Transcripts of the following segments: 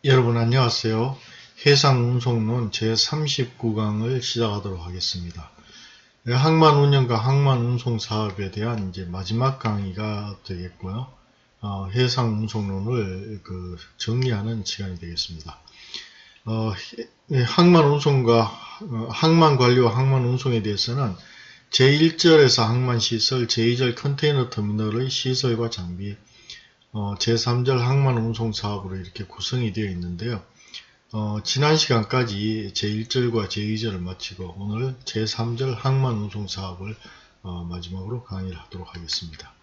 여러분 안녕하세요. 해상운송론 제39강을 시작하도록 하겠습니다. 항만운영과 항만운송 사업에 대한 이제 마지막 강의가 되겠고요. 해상운송론을 정리하는 시간이 되겠습니다. 항만운송과 항만관리와 항만운송에 대해서는 제1절에서 항만시설, 제2절 컨테이너 터미널의 시설과 장비, 제3절 항만운송 사업으로 이렇게 구성이 되어 있는데요. 지난 시간까지 제1절과 제2절을 마치고 오늘 제3절 항만운송 사업을 마지막으로 강의를 하도록 하겠습니다.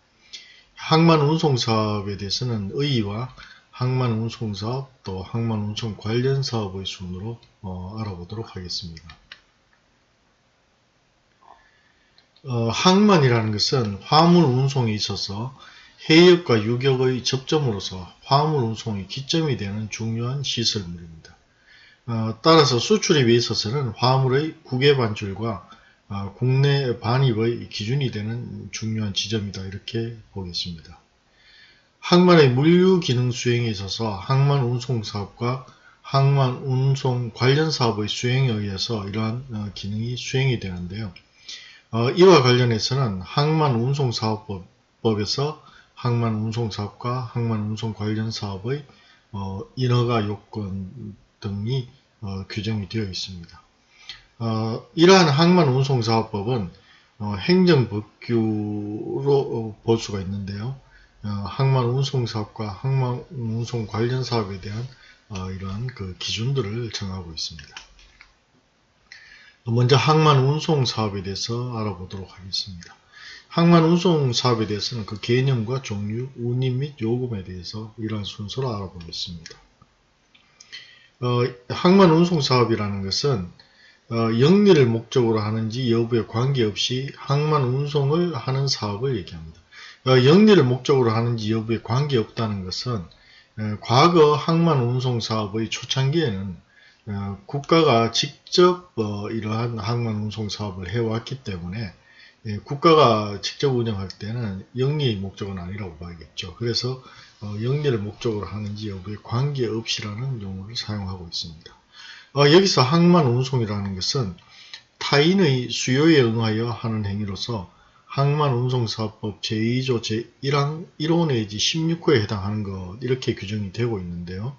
항만운송 사업에 대해서는 의의와 항만운송 사업 또 항만운송 관련 사업의 순으로 알아보도록 하겠습니다. 항만이라는 것은 화물 운송에 있어서 해역과 유격의 접점으로서 화물 운송의 기점이 되는 중요한 시설물입니다. 따라서 수출입에 있어서는 화물의 국외 반출과 국내 반입의 기준이 되는 중요한 지점이다 이렇게 보겠습니다. 항만의 물류 기능 수행에 있어서 항만 운송 사업과 항만 운송 관련 사업의 수행에 의해서 이러한 기능이 수행이 되는데요. 이와 관련해서는 항만 운송 사업법에서 항만 운송 사업과 항만 운송 관련 사업의 인허가 요건 등이 규정이 되어 있습니다. 이러한 항만 운송 사업법은 행정법규로 볼 수가 있는데요. 항만 운송 사업과 항만 운송 관련 사업에 대한 이러한 기준들을 정하고 있습니다. 먼저 항만 운송 사업에 대해서 알아보도록 하겠습니다. 항만 운송 사업에 대해서는 그 개념과 종류, 운임 및 요금에 대해서 이러한 순서로 알아보겠습니다. 항만 운송 사업이라는 것은 영리를 목적으로 하는지 여부에 관계없이 항만 운송을 하는 사업을 얘기합니다. 영리를 목적으로 하는지 여부에 관계없다는 것은 과거 항만 운송 사업의 초창기에는 국가가 직접 이러한 항만 운송 사업을 해왔기 때문에 국가가 직접 운영할 때는 영리의 목적은 아니라고 봐야겠죠. 그래서 영리를 목적으로 하는지 여부에 관계없이라는 용어를 사용하고 있습니다. 여기서 항만 운송이라는 것은 타인의 수요에 응하여 하는 행위로서 항만 운송사업법 제2조 제1호 내지 16호에 해당하는 것 이렇게 규정이 되고 있는데요.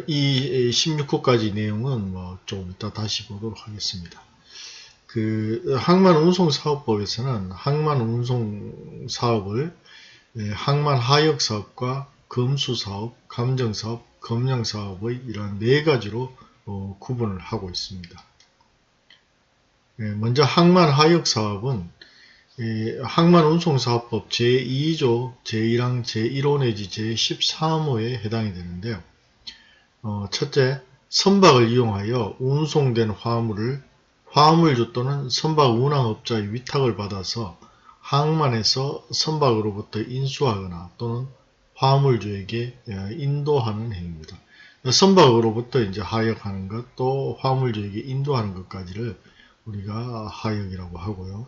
이 16호까지 내용은 좀 이따 다시 보도록 하겠습니다. 항만운송사업법에서는 항만운송사업을 항만하역사업과 검수사업, 감정사업, 검량사업의 이러한 네 가지로 구분을 하고 있습니다. 먼저 항만하역사업은 항만운송사업법 제2조 제1항 제1호 내지 제13호에 해당이 되는데요. 첫째, 선박을 이용하여 운송된 화물주 또는 선박 운항업자의 위탁을 받아서 항만에서 선박으로부터 인수하거나 또는 화물주에게 인도하는 행위입니다. 선박으로부터 이제 하역하는 것, 또 화물주에게 인도하는 것까지를 우리가 하역이라고 하고요.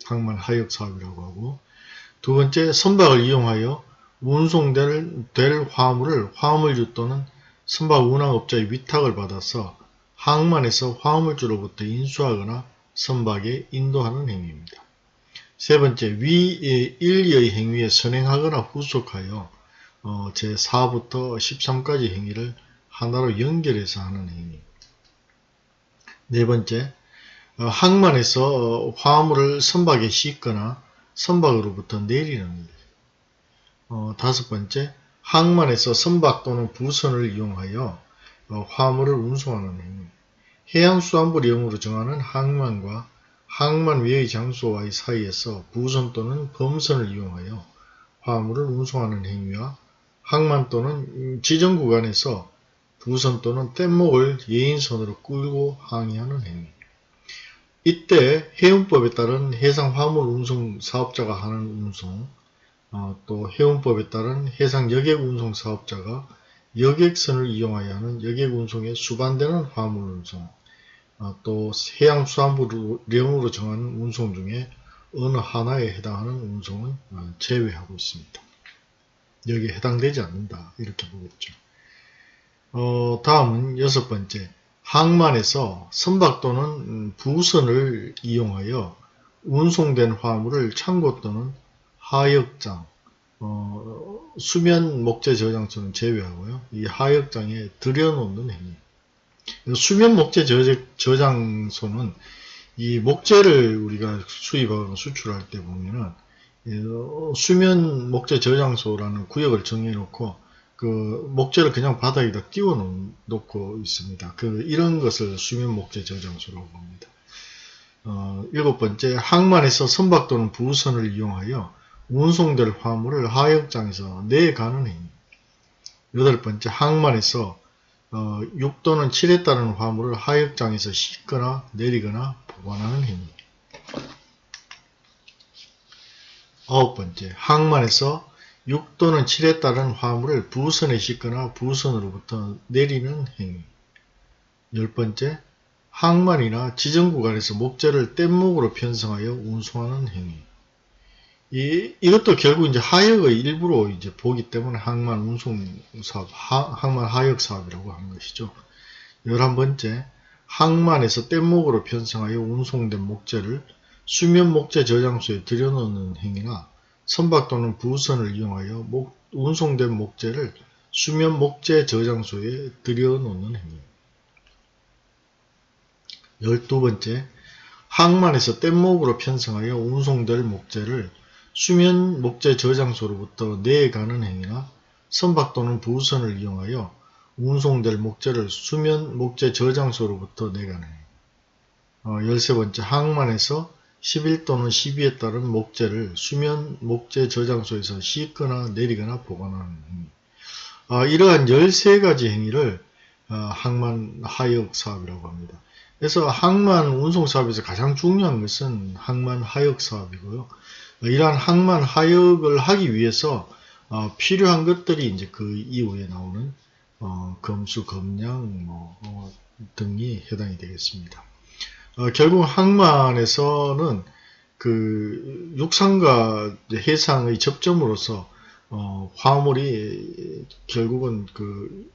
항만 하역 사업이라고 하고, 두 번째, 선박을 이용하여 운송될 화물을 화물주 또는 선박 운항업자의 위탁을 받아서 항만에서 화물주로부터 인수하거나 선박에 인도하는 행위입니다. 세 번째, 위 1의 행위에 선행하거나 후속하여 제4부터 13까지 행위를 하나로 연결해서 하는 행위. 네 번째, 항만에서 화물을 선박에 싣거나 선박으로부터 내리는 일. 다섯 번째, 항만에서 선박 또는 부선을 이용하여 화물을 운송하는 행위. 해양수산부령으로 정하는 항만과 항만 외의 장소와의 사이에서 부선 또는 범선을 이용하여 화물을 운송하는 행위와 항만 또는 지정 구간에서 부선 또는 뗏목을 예인선으로 끌고 항해하는 행위. 이때 해운법에 따른 해상 화물 운송 사업자가 하는 운송, 또 해운법에 따른 해상 여객 운송 사업자가 여객선을 이용하여 하는 여객 운송에 수반되는 화물 운송, 또 해양수산부령으로 정하는 운송 중에 어느 하나에 해당하는 운송은 제외하고 있습니다. 여기에 해당되지 않는다. 이렇게 보겠죠. 다음은 6번째. 항만에서 선박 또는 부선을 이용하여 운송된 화물을 창고 또는 하역장, 수면 목재 저장소는 제외하고요. 이 하역장에 들여놓는 행위. 수면 목재 저장소는 이 목재를 우리가 수입하거나 수출할 때 보면은 수면 목재 저장소라는 구역을 정해놓고 그 목재를 그냥 바닥에다 띄워 놓고 있습니다. 이런 것을 수면 목재 저장소라고 합니다. 7번째, 항만에서 선박 또는 부선을 이용하여 운송될 화물을 하역장에서 내가는 행위. 8번째, 항만에서 6 또는 7에 따른 화물을 하역장에서 싣거나 내리거나 보관하는 행위. 9번째, 항만에서 6 또는 7에 따른 화물을 부선에 싣거나 부선으로부터 내리는 행위. 10번째, 항만이나 지정 구간에서 목재를 뗏목으로 편성하여 운송하는 행위. 이것도 결국 이제 하역의 일부로 이제 보기 때문에 항만 운송 사업, 항만 하역 사업이라고 하는 것이죠. 11번째, 항만에서 뗏목으로 편성하여 운송된 목재를 수면 목재 저장소에 들여놓는 행위나 선박 또는 부선을 이용하여 운송된 목재를 수면 목재 저장소에 들여놓는 행위. 12번째, 항만에서 뗏목으로 편성하여 운송될 목재를 수면 목재 저장소로부터 내가는 행위나 선박 또는 부선을 이용하여 운송될 목재를 수면 목재 저장소로부터 내가는 행위. 13번째, 항만에서 11 또는 12에 따른 목재를 수면 목재 저장소에서 싣거나 내리거나 보관하는 행위. 이러한 13가지 행위를 항만 하역 사업이라고 합니다. 그래서 항만 운송 사업에서 가장 중요한 것은 항만 하역 사업이고요. 이러한 항만 하역을 하기 위해서 필요한 것들이 이제 그 이후에 나오는 검수, 검량 등이 해당이 되겠습니다. 결국 항만에서는 그 육상과 해상의 접점으로서 화물이 결국은 그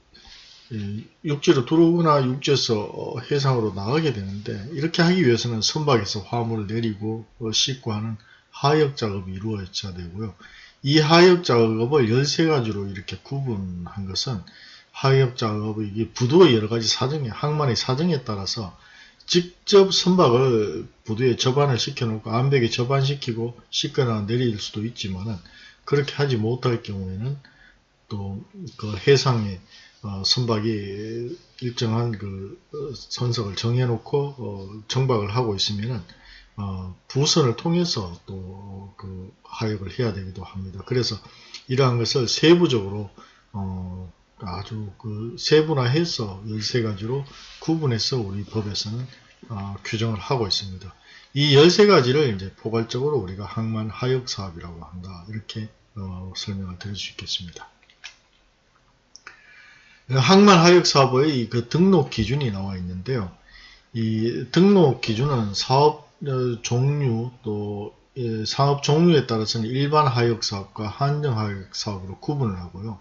육지로 들어오거나 육지에서 해상으로 나가게 되는데, 이렇게 하기 위해서는 선박에서 화물을 내리고 싣고 하는 하역 작업이 이루어져야 되고요. 이 하역 작업을 13가지로 이렇게 구분한 것은 하역 작업의 부두의 여러가지 사정에, 항만의 사정에 따라서 직접 선박을 부두에 접안을 시켜놓고 암벽에 접안시키고 싣거나 내릴 수도 있지만은, 그렇게 하지 못할 경우에는 또 그 해상에 선박이 일정한 그 선석을 정해놓고 정박을 하고 있으면은 부선을 통해서 또 그 하역을 해야 되기도 합니다. 그래서 이러한 것을 세부적으로 아주 그 세분화해서 13가지로 구분해서 우리 법에서는 규정을 하고 있습니다. 이 13가지를 이제 포괄적으로 우리가 항만 하역 사업이라고 한다. 이렇게 설명을 드릴 수 있겠습니다. 항만 하역 사업의 그 등록 기준이 나와 있는데요. 이 등록 기준은 사업 종류 또 사업 종류에 따라서는 일반 하역 사업과 한정 하역 사업으로 구분을 하고요.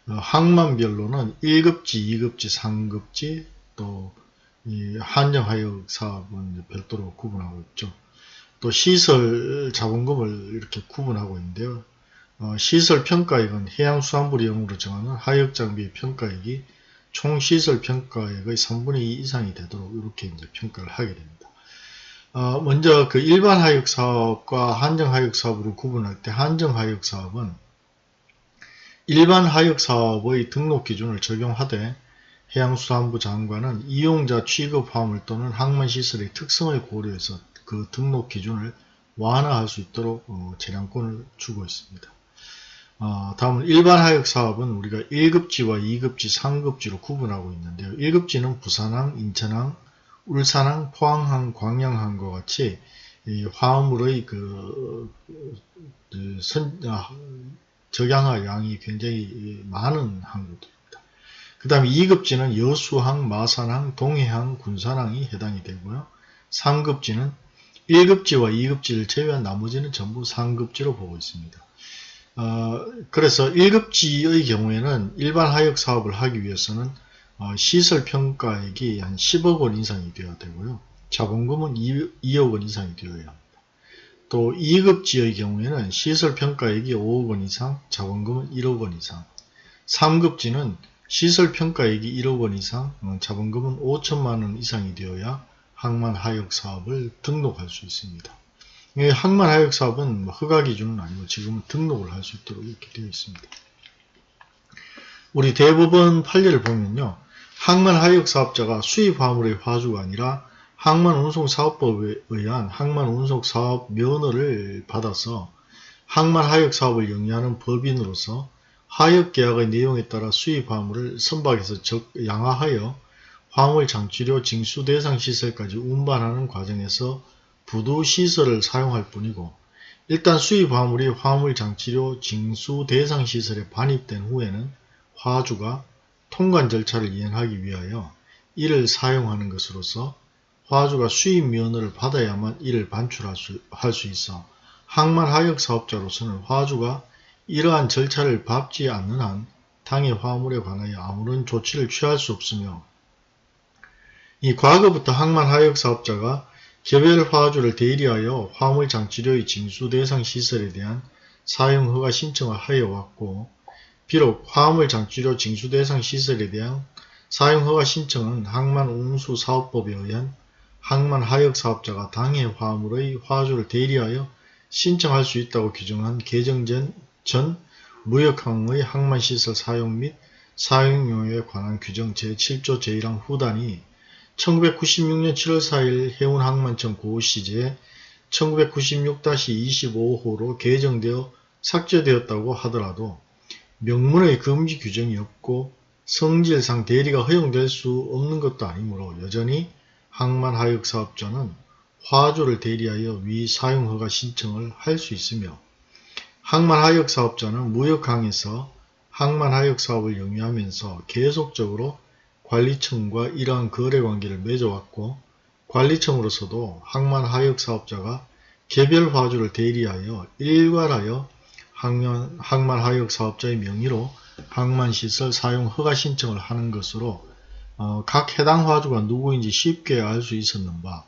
항만별로는 1급지, 2급지, 3급지 또 이 한정 하역 사업은 별도로 구분하고 있죠. 또 시설 자본금을 이렇게 구분하고 있는데요. 시설 평가액은 해양수산부를 영으로 정하는 하역장비 평가액이 총 시설 평가액의 3분의 2 이상이 되도록 이렇게 이제 평가를 하게 됩니다. 먼저 그 일반 하역 사업과 한정 하역 사업으로 구분할 때, 한정 하역 사업은 일반 하역 사업의 등록 기준을 적용하되 해양수산부 장관은 이용자 취급 화물 또는 항만시설의 특성을 고려해서 그 등록 기준을 완화할 수 있도록 재량권을 주고 있습니다. 다음은 일반 하역 사업은 우리가 1급지와 2급지, 3급지로 구분하고 있는데요. 1급지는 부산항, 인천항, 울산항, 포항항, 광양항과 같이 이 화물의 적양할 양이 굉장히 많은 항구들입니다. 그 다음에 2급지는 여수항, 마산항, 동해항, 군산항이 해당이 되고요. 3급지는 1급지와 2급지를 제외한 나머지는 전부 3급지로 보고 있습니다. 그래서 1급지의 경우에는 일반 하역 사업을 하기 위해서는 시설 평가액이 한 10억 원 이상이 되어야 되고요. 자본금은 2억 원 이상이 되어야 합니다. 또 2급지의 경우에는 시설 평가액이 5억 원 이상, 자본금은 1억 원 이상. 3급지는 시설 평가액이 1억 원 이상, 자본금은 5천만 원 이상이 되어야 항만 하역 사업을 등록할 수 있습니다. 항만 하역 사업은 허가 기준은 아니고 지금은 등록을 할 수 있도록 이렇게 되어 있습니다. 우리 대법원 판례를 보면요. 항만 하역 사업자가 수입 화물의 화주가 아니라 항만운송사업법에 의한 항만운송사업 면허를 받아서 항만 하역 사업을 영위하는 법인으로서 하역 계약의 내용에 따라 수입 화물을 선박에서 양화하여 화물 장치료 징수 대상 시설까지 운반하는 과정에서 부두 시설을 사용할 뿐이고, 일단 수입 화물이 화물 장치료 징수 대상 시설에 반입된 후에는 화주가 통관 절차를 이행하기 위하여 이를 사용하는 것으로서 화주가 수입 면허를 받아야만 이를 반출할 수 있어 항만 하역 사업자로서는 화주가 이러한 절차를 밟지 않는 한 당해 화물에 관하여 아무런 조치를 취할 수 없으며, 이 과거부터 항만 하역 사업자가 개별 화주를 대리하여 화물 장치료의 징수 대상 시설에 대한 사용 허가 신청을 하여 왔고, 비록 화물 장치료 징수 대상 시설에 대한 사용 허가 신청은 항만운수사업법에 의한 항만 하역 사업자가 당해 화물의 화주를 대리하여 신청할 수 있다고 규정한 개정 전 무역항의 항만시설 사용 및 사용료에 관한 규정 제7조 제1항 후단이 1996년 7월 4일 해운항만청 고시제 1996-25호로 개정되어 삭제되었다고 하더라도 명문의 금지 규정이 없고 성질상 대리가 허용될 수 없는 것도 아니므로 여전히 항만 하역 사업자는 화주를 대리하여 위 사용허가 신청을 할 수 있으며, 항만 하역 사업자는 무역항에서 항만 하역 사업을 영위하면서 계속적으로 관리청과 이러한 거래관계를 맺어왔고, 관리청으로서도 항만 하역 사업자가 개별 화주를 대리하여 일괄하여 항만 하역 사업자의 명의로 항만시설 사용 허가 신청을 하는 것으로 각 해당 화주가 누구인지 쉽게 알 수 있었는 바,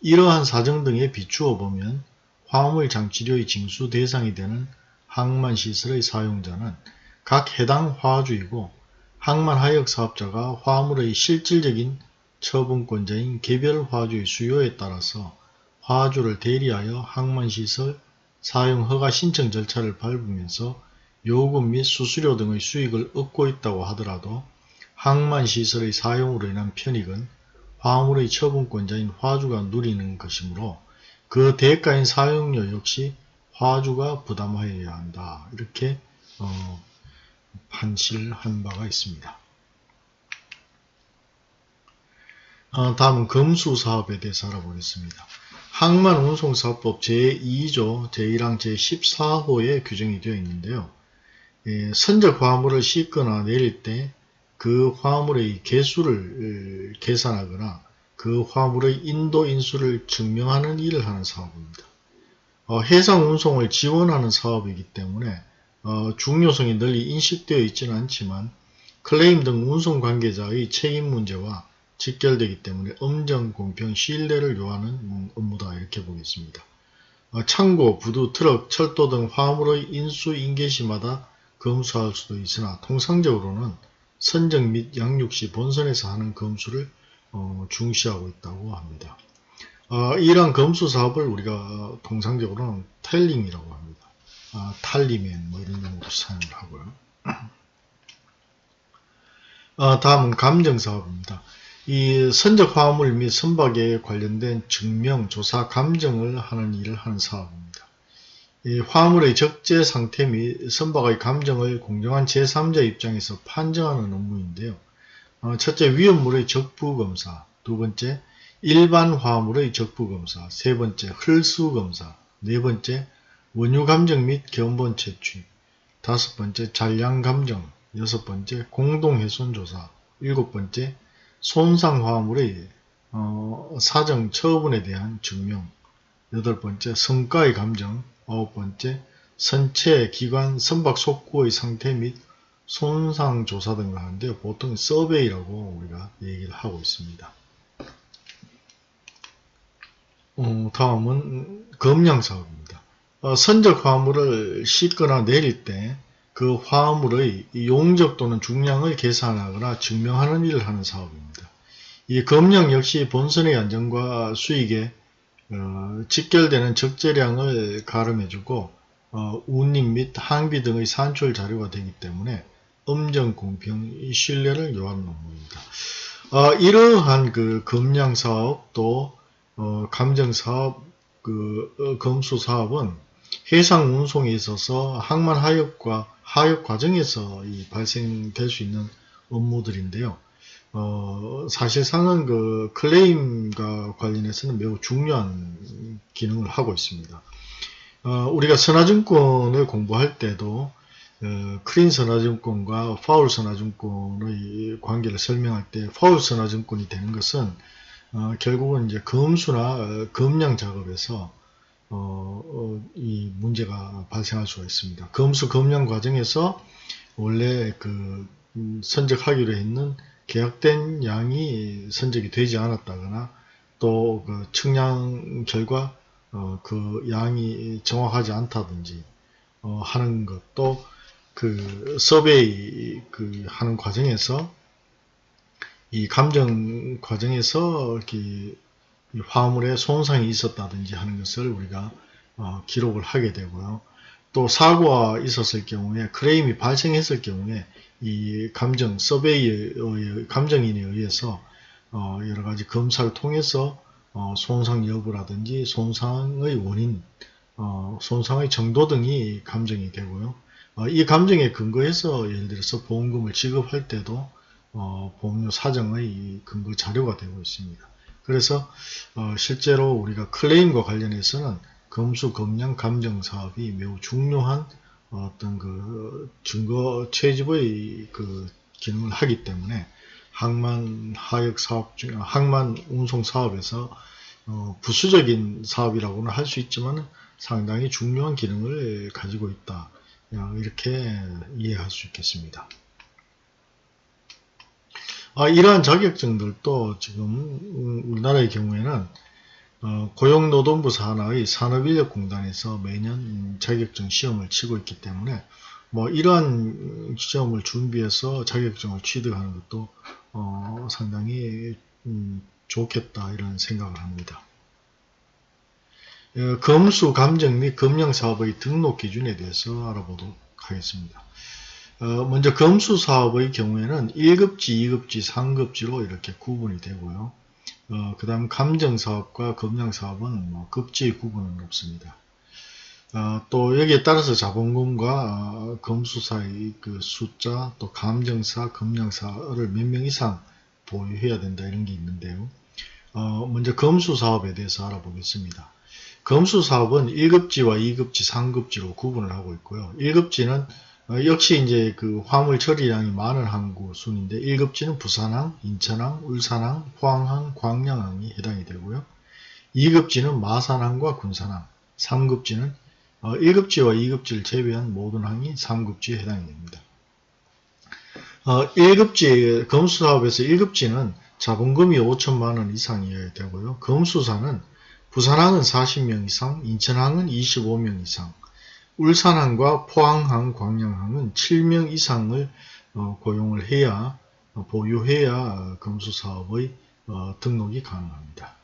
이러한 사정 등에 비추어 보면 화물 장치료의 징수 대상이 되는 항만시설의 사용자는 각 해당 화주이고, 항만 하역 사업자가 화물의 실질적인 처분권자인 개별 화주의 수요에 따라서 화주를 대리하여 항만시설 사용 허가 신청 절차를 밟으면서 요금 및 수수료 등의 수익을 얻고 있다고 하더라도 항만시설의 사용으로 인한 편익은 화물의 처분권자인 화주가 누리는 것이므로 그 대가인 사용료 역시 화주가 부담하여야 한다. 이렇게 판시한 바가 있습니다. 다음은 검수사업에 대해서 알아보겠습니다. 항만운송사업법 제2조 제1항 제14호에 규정이 되어 있는데요. 선적 화물을 싣거나 내릴 때 그 화물의 개수를 계산하거나 그 화물의 인도 인수를 증명하는 일을 하는 사업입니다. 해상 운송을 지원하는 사업이기 때문에 중요성이 널리 인식되어 있지는 않지만 클레임 등 운송 관계자의 책임 문제와 직결되기 때문에 엄정, 공평, 신뢰를 요하는 업무다, 이렇게 보겠습니다. 창고, 부두, 트럭, 철도 등 화물의 인수, 인계 시마다 검수할 수도 있으나 통상적으로는 선적 및 양육 시 본선에서 하는 검수를 중시하고 있다고 합니다. 이러한 검수 사업을 우리가 통상적으로는 텔링이라고 합니다. 탈리맨 뭐 이런 용어로 사용을 하고요. 다음은 감정 사업입니다. 이 선적 화물 및 선박에 관련된 증명, 조사, 감정을 하는 일을 하는 사업입니다. 이 화물의 적재 상태 및 선박의 감정을 공정한 제3자 입장에서 판정하는 업무인데요. 첫째, 위험물의 적부검사, 두 번째, 일반 화물의 적부검사, 세 번째, 흘수검사, 네 번째, 원유감정 및 견본 채취, 다섯 번째, 잔량감정, 여섯 번째, 공동훼손조사, 일곱 번째, 손상 화물의 사정 처분에 대한 증명, 여덟 번째, 성과의 감정, 아홉 번째, 선체, 기관, 선박 속구의 상태 및 손상 조사 등을 하는데 보통 서베이라고 우리가 얘기를 하고 있습니다. 다음은 검량 사업입니다. 선적 화물을 싣거나 내릴 때 그 화물의 용적 또는 중량을 계산하거나 증명하는 일을 하는 사업입니다. 이 검량 역시 본선의 안전과 수익에 직결되는 적재량을 가름해주고 운임 및 항비 등의 산출 자료가 되기 때문에 엄정, 공평, 신뢰를 요하는 업무입니다. 이러한 그 검량 사업 또 감정 사업, 검수 사업은 해상 운송에 있어서 항만 하역과 하역 과정에서 발생될 수 있는 업무들인데요. 사실상은 그 클레임과 관련해서는 매우 중요한 기능을 하고 있습니다. 우리가 선화증권을 공부할 때도 클린 선화증권과 파울 선화증권의 관계를 설명할 때 파울 선화증권이 되는 것은 결국은 이제 검수나 검량 작업에서 이 문제가 발생할 수가 있습니다. 검수 검량 과정에서 원래 선적하기로 했는 계약된 양이 선적이 되지 않았다거나 또 그 측량 결과 그 양이 정확하지 않다든지 하는 것도 그 서베이 하는 과정에서 이 감정 과정에서 이렇게 화물에 손상이 있었다든지 하는 것을 우리가 기록을 하게 되고요. 또 사고가 있었을 경우에 클레임이 발생했을 경우에 이 감정 서베이의 감정인에 의해서 여러 가지 검사를 통해서 손상 여부라든지 손상의 원인, 손상의 정도 등이 감정이 되고요. 이 감정에 근거해서 예를 들어서 보험금을 지급할 때도 보험료 사정의 근거 자료가 되고 있습니다. 그래서 실제로 우리가 클레임과 관련해서는 검수, 검량, 감정 사업이 매우 중요한 어떤 그 증거 채집의 그 기능을 하기 때문에 항만 하역 사업 중 항만 운송 사업에서 부수적인 사업이라고는 할 수 있지만 상당히 중요한 기능을 가지고 있다. 이렇게 이해할 수 있겠습니다. 이러한 자격증들도 지금 우리나라의 경우에는 고용노동부 산하의 산업인력공단에서 매년 자격증 시험을 치고 있기 때문에 이러한 시험을 준비해서 자격증을 취득하는 것도 상당히 좋겠다 이런 생각을 합니다. 검수, 감정 및 검량 사업의 등록 기준에 대해서 알아보도록 하겠습니다. 먼저 검수 사업의 경우에는 1급지, 2급지, 3급지로 이렇게 구분이 되고요. 그 다음 감정 사업과 검량 사업은 급지의 구분은 없습니다. 또 여기에 따라서 자본금과 검수사의 그 숫자, 또 감정사, 검량사를 몇 명 이상 보유해야 된다 이런 게 있는데요. 먼저 검수 사업에 대해서 알아보겠습니다. 검수 사업은 1급지와 2급지, 3급지로 구분을 하고 있고요. 1급지는 역시 이제 그 화물 처리량이 많은 항구 순인데 1급지는 부산항, 인천항, 울산항, 포항항, 광양항이 해당이 되고요. 2급지는 마산항과 군산항, 3급지는 1급지와 2급지를 제외한 모든 항이 3급지에 해당이 됩니다. 1급지 검수사업에서 1급지는 자본금이 5천만원 이상이어야 되고요. 검수사는 부산항은 40명 이상, 인천항은 25명 이상, 울산항과 포항항, 광양항은 7명 이상을 고용을 해야 보유해야 검수사업의 등록이 가능합니다.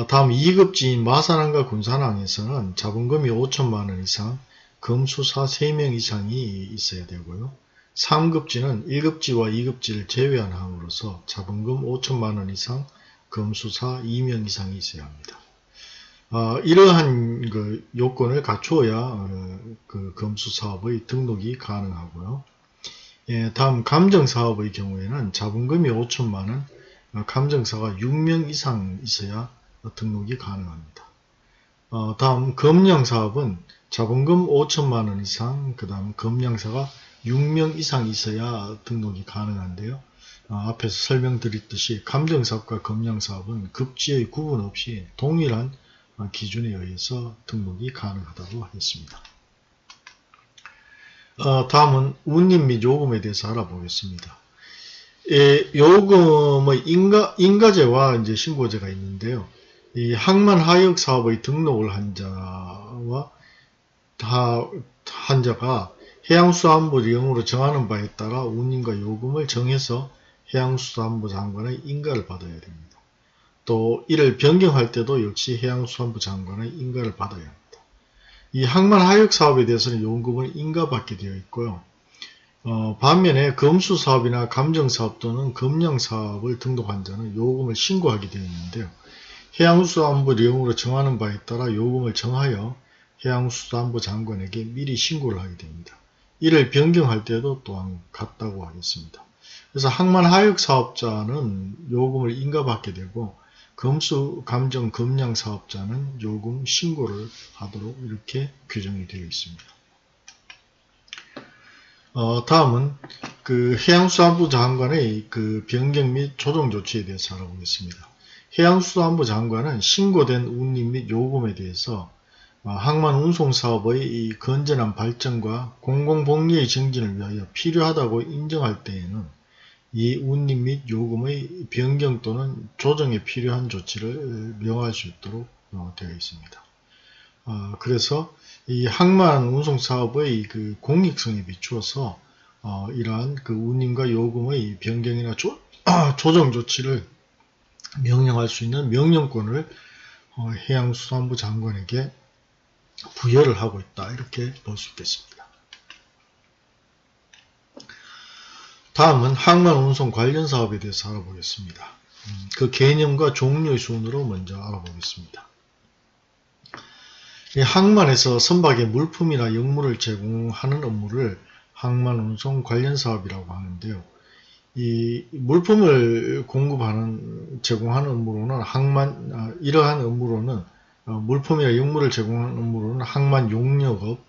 다음 2급지인 마산항과 군산항에서는 자본금이 5천만원 이상, 검수사 3명 이상이 있어야 되고요. 3급지는 1급지와 2급지를 제외한 항으로서 자본금 5천만원 이상, 검수사 2명 이상이 있어야 합니다. 이러한 그 요건을 갖추어야 그 검수사업의 등록이 가능하고요. 다음 감정사업의 경우에는 자본금이 5천만원, 감정사가 6명 이상 있어야 등록이 가능합니다. 다음 검량사업은 자본금 5천만원 이상, 그 다음 검량사가 6명 이상 있어야 등록이 가능한데요. 앞에서 설명드렸듯이 감정사업과 검량사업은 급지의 구분 없이 동일한 기준에 의해서 등록이 가능하다고 하겠습니다. 다음은 운임 및 요금에 대해서 알아보겠습니다. 요금의 인가제와 이제 신고제가 있는데요. 이 항만 하역 사업의 등록을 한 자와 한자가 해양수산부 영으로 정하는 바에 따라 운임과 요금을 정해서 해양수산부 장관의 인가를 받아야 됩니다. 또 이를 변경할 때도 역시 해양수산부 장관의 인가를 받아야 합니다. 이 항만 하역 사업에 대해서는 요금을 인가받게 되어 있고요. 반면에 검수사업이나 감정사업 또는 검량사업을 등록한 자는 요금을 신고하게 되어 있는데요. 해양수산부 내용으로 정하는 바에 따라 요금을 정하여 해양수산부 장관에게 미리 신고를 하게 됩니다. 이를 변경할 때도 또한 같다고 하겠습니다. 그래서 항만 하역 사업자는 요금을 인가받게 되고 검수, 감정, 검량 사업자는 요금 신고를 하도록 이렇게 규정이 되어 있습니다. 다음은 그 해양수산부 장관의 그 변경 및 조정 조치에 대해서 알아보겠습니다. 해양수산부 장관은 신고된 운임 및 요금에 대해서 항만 운송사업의 이 건전한 발전과 공공복리의 증진을 위하여 필요하다고 인정할 때에는 이 운임 및 요금의 변경 또는 조정에 필요한 조치를 명할 수 있도록 되어 있습니다. 그래서 이 항만 운송사업의 그 공익성에 비추어서 이러한 그 운임과 요금의 변경이나 조정 조치를 명령할 수 있는 명령권을 해양수산부 장관에게 부여를 하고 있다, 이렇게 볼 수 있겠습니다. 다음은 항만 운송 관련 사업에 대해서 알아보겠습니다. 그 개념과 종류의 순으로 먼저 알아보겠습니다. 이 항만에서 선박의 물품이나 역물을 제공하는 업무를 항만 운송 관련 사업이라고 하는데요. 이 물품을 제공하는 업무로는 이러한 업무로는 물품이나 역물을 제공하는 업무로는 항만 용역업,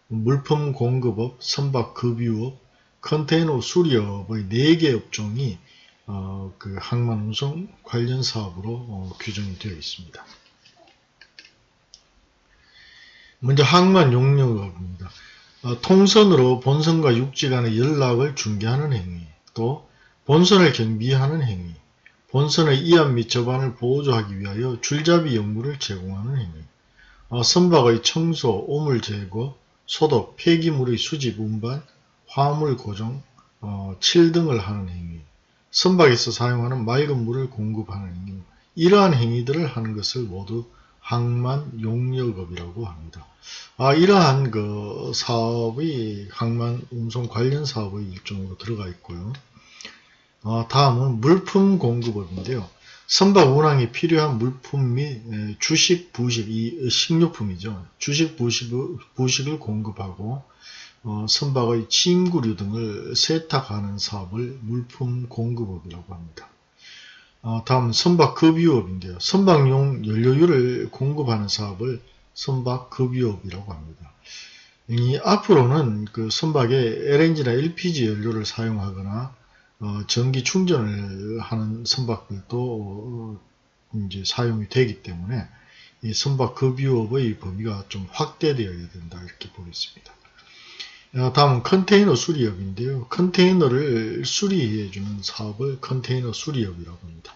물품 공급업, 선박 급유업, 컨테이너 수리업의 4개 업종이 그 항만 운송 관련 사업으로 규정이 되어 있습니다. 먼저 항만 용역업입니다. 통선으로 본선과 육지 간의 연락을 중개하는 행위, 또 본선을 경비하는 행위, 본선의 이안 및 접안을 보조하기 위하여 줄잡이 역물을 제공하는 행위, 선박의 청소, 오물 제거, 소독, 폐기물의 수집, 운반, 화물 고정, 칠 등을 하는 행위, 선박에서 사용하는 맑은 물을 공급하는 행위, 이러한 행위들을 하는 것을 모두 항만 용역업이라고 합니다. 이러한 그 사업이 항만 운송 관련 사업의 일종으로 들어가 있고요. 다음은 물품 공급업인데요. 선박 운항에 필요한 물품 및 주식, 부식, 이 식료품이죠. 주식, 부식을 공급하고 선박의 침구류 등을 세탁하는 사업을 물품 공급업이라고 합니다. 다음 선박 급유업인데요. 선박용 연료유를 공급하는 사업을 선박 급유업이라고 합니다. 이 앞으로는 그 선박에 LNG나 LPG 연료를 사용하거나 전기 충전을 하는 선박들도 이제 사용이 되기 때문에 이 선박 급유업의 범위가 좀 확대되어야 된다, 이렇게 보겠습니다. 다음은 컨테이너 수리업인데요. 컨테이너를 수리해주는 사업을 컨테이너 수리업이라고 합니다.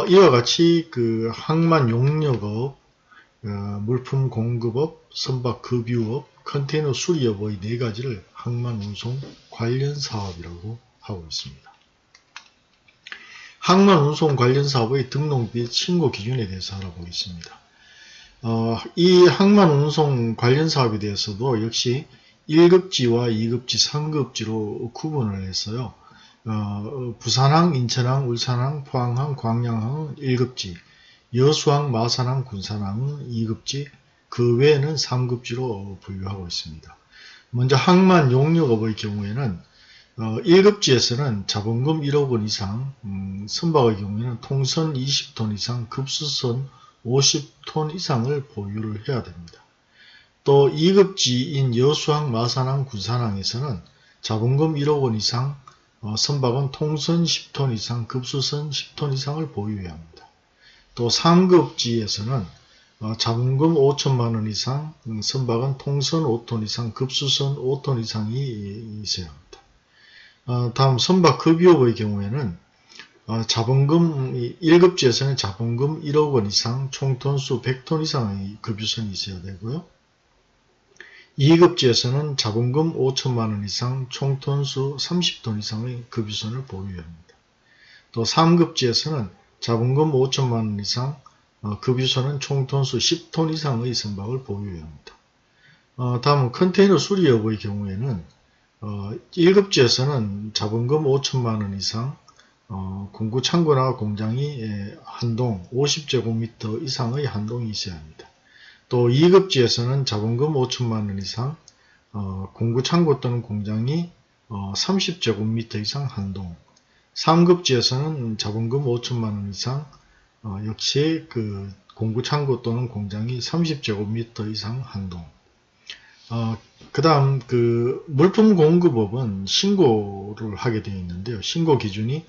이와 같이 그 항만 용역업, 물품 공급업, 선박 급유업, 컨테이너 수리업의 4가지를 항만 운송 관련 사업이라고 하고 있습니다. 항만 운송 관련 사업의 등록 및 신고 기준에 대해서 알아보겠습니다. 이 항만 운송 관련 사업에 대해서도 역시 1급지와 2급지, 3급지로 구분을 했어요. 부산항, 인천항, 울산항, 포항항, 광양항은 1급지, 여수항, 마산항, 군산항은 2급지, 그 외에는 3급지로 분류하고 있습니다. 먼저 항만 용역업의 경우에는 1급지에서는 자본금 1억 원 이상, 선박의 경우에는 통선 20톤 이상, 급수선 50톤 이상을 보유를 해야 됩니다. 또 2급지인 여수항, 마산항, 군산항에서는 자본금 1억 원 이상, 선박은 통선 10톤 이상, 급수선 10톤 이상을 보유해야 합니다. 또 3급지에서는 자본금 5천만원 이상, 선박은 통선 5톤 이상, 급수선 5톤 이상이 있어야 합니다. 다음 선박급유업의 경우에는 자본금 1급지에서는 자본금 1억 원 이상, 총톤수 100톤 이상의 급유선이 있어야 되고요. 2급지에서는 자본금 5천만 원 이상, 총톤수 30톤 이상의 급유선을 보유해야 합니다. 또 3급지에서는 자본금 5천만 원 이상, 급유선은 총톤수 10톤 이상의 선박을 보유해야 합니다. 다음은 컨테이너 수리업의 경우에는 1급지에서는 자본금 5천만 원 이상, 공구 창고나 공장이 한동 50제곱미터 이상의 한동이 있어야 합니다. 또 2급지에서는 자본금 5천만 원 이상, 공구 창고 또는 공장이 30제곱미터 이상 한동. 3급지에서는 자본금 5천만 원 이상, 역시 그 공구 창고 또는 공장이 30제곱미터 이상 한동. 그 다음 그 물품 공급업은 신고를 하게 되어 있는데요. 신고 기준이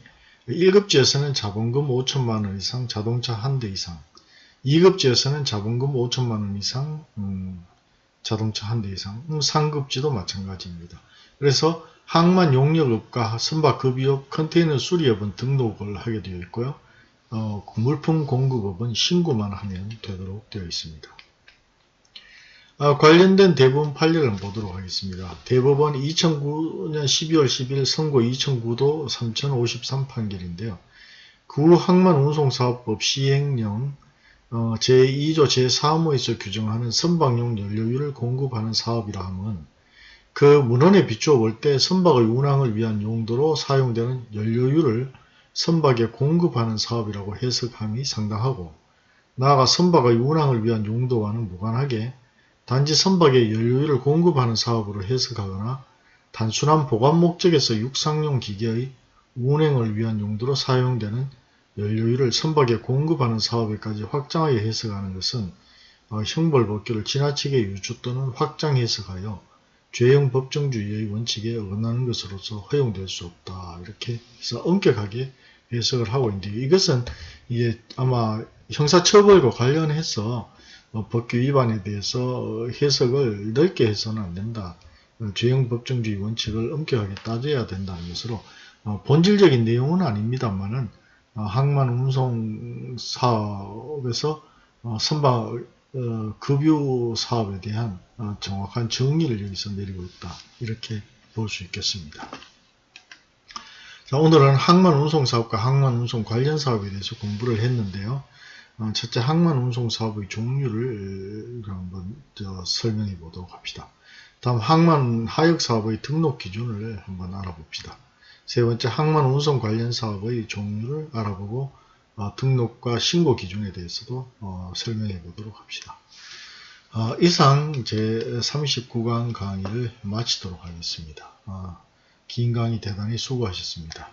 1급지에서는 자본금 5천만 원 이상, 자동차 한 대 이상. 2급지에서는 자본금 5천만 원 이상, 자동차 한 대 이상. 3급지도 마찬가지입니다. 그래서 항만 용역업과 선박급유업, 컨테이너 수리업은 등록을 하게 되어 있고요. 물품 공급업은 신고만 하면 되도록 되어 있습니다. 관련된 대법원 판례를 보도록 하겠습니다. 대법원 2009년 12월 10일 선고 2009도 3053 판결인데요. 구항만운송사업법 시행령 제2조 제3호에서 규정하는 선박용 연료유를 공급하는 사업이라 함은 그 문헌에 비추어 볼 때 선박의 운항을 위한 용도로 사용되는 연료유를 선박에 공급하는 사업이라고 해석함이 상당하고, 나아가 선박의 운항을 위한 용도와는 무관하게 단지 선박에 연료유를 공급하는 사업으로 해석하거나 단순한 보관 목적에서 육상용 기계의 운행을 위한 용도로 사용되는 연료유를 선박에 공급하는 사업에까지 확장하여 해석하는 것은 형벌법규를 지나치게 유추 또는 확장 해석하여 죄형 법정주의의 원칙에 어긋나는 것으로서 허용될 수 없다. 이렇게 해서 엄격하게 해석을 하고 있는데, 이것은 이게 아마 형사처벌과 관련해서 법규 위반에 대해서 해석을 넓게 해서는 안 된다. 죄형 법정주의 원칙을 엄격하게 따져야 된다는 것으로 본질적인 내용은 아닙니다만은 항만 운송 사업에서 선박 급유 사업에 대한 정확한 정의를 여기서 내리고 있다. 이렇게 볼 수 있겠습니다. 자, 오늘은 항만운송사업과 항만운송 관련 사업에 대해서 공부를 했는데요. 첫째, 항만운송사업의 종류를 한번 설명해 보도록 합시다. 다음, 항만하역사업의 등록 기준을 한번 알아봅시다. 세 번째, 항만운송 관련 사업의 종류를 알아보고 등록과 신고 기준에 대해서도 설명해 보도록 합시다. 이상 제39강 강의를 마치도록 하겠습니다. 긴 강의 대단히 수고하셨습니다.